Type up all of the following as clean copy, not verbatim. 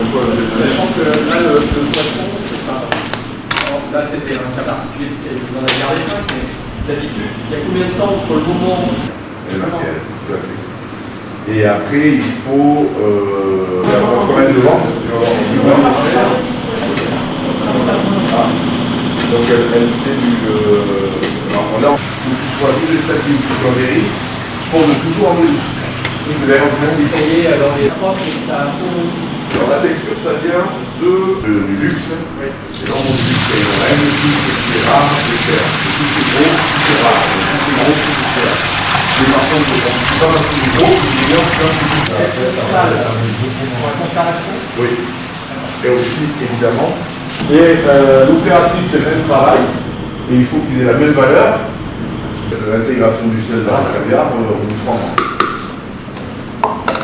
Sachant que là, le poisson, c'est pas... Là, c'était un cas particulier, parce que vous en avez gardé 5, mais d'habitude, il y a combien de temps entre le moment... Et après, il faut... combien de ventes? Donc elle fait du... Alors là, il faut qu'il soit tous les statuts qui soient vérifiés, je pose toujours en dessous. Alors les propres, ça tourne aussi. Alors la texture, ça vient du luxe. Oui. C'est vraiment du luxe. Il y a une luxe qui est rare, c'est cher. Et tout c'est gros, tout c'est rare. Et tout c'est gros, tout c'est cher. Mais par contre, quand tu parles un peu gros, tu dis bien, tu vois, c'est tout ça. Pour la conservation. Oui. Et aussi, évidemment. Et l'opératrice, c'est le même travail. Et il faut qu'il ait la même valeur. L'intégration du sel dans la caviar, on le prend.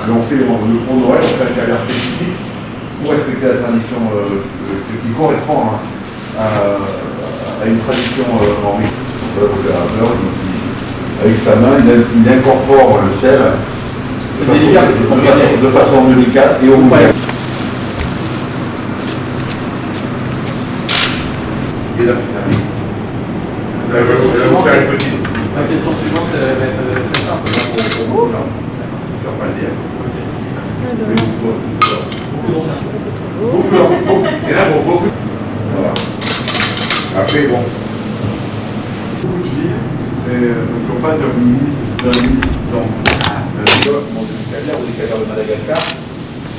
Mais on fait le pont d'oreille, on fait un caviar spécifique pour respecter la tradition qui correspond à une tradition en l'opérateur. Avec sa main, il incorpore le sel de façon délicate et homogène. Et la finale. La question suivante, elle va être très simple. Non, je ne vais pas le dire. Mais beaucoup. Il y en a pour beaucoup. Voilà. Après, bon. Beaucoup de villes. Donc on passe d'un minute dans du caviar ou des caviars de Madagascar.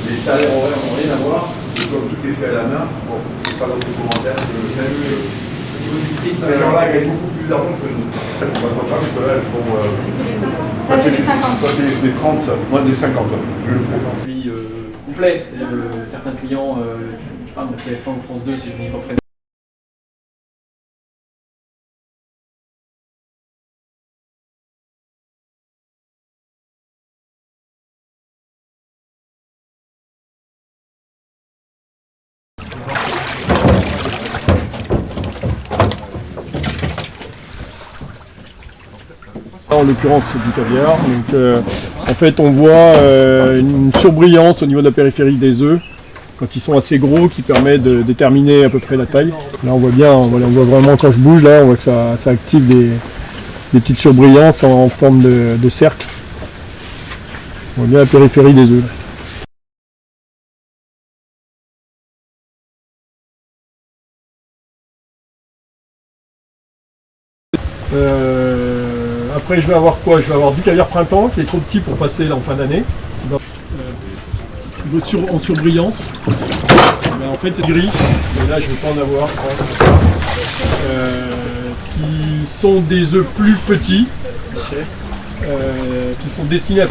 Les salaires horaires n'ont rien à voir. C'est comme tout est fait à la main. Bon, c'est pas d'autres commentaires. Ces gens-là gagnent beaucoup plus d'argent que nous. On va s'en faire, parce que là, elles font... Ça c'est des 50. Ça c'est des 30, ça. Moi des 50. Je le fais. Complet, c'est-à-dire certains clients, je parle de TF1 ou France 2 si je n'y pas présent. En l'occurrence c'est du caviar, donc en fait on voit une surbrillance au niveau de la périphérie des œufs quand ils sont assez gros qui permet de déterminer à peu près la taille. Là on voit bien, voilà, on voit vraiment quand je bouge là, on voit que ça active des petites surbrillances en forme de cercle. On voit bien la périphérie des œufs. Après je vais avoir quoi? Je vais avoir du caviar printemps qui est trop petit pour passer en fin d'année. En surbrillance. Mais en fait c'est gris, mais là je ne vais pas en avoir je pense. Qui sont des œufs plus petits, qui sont destinés à...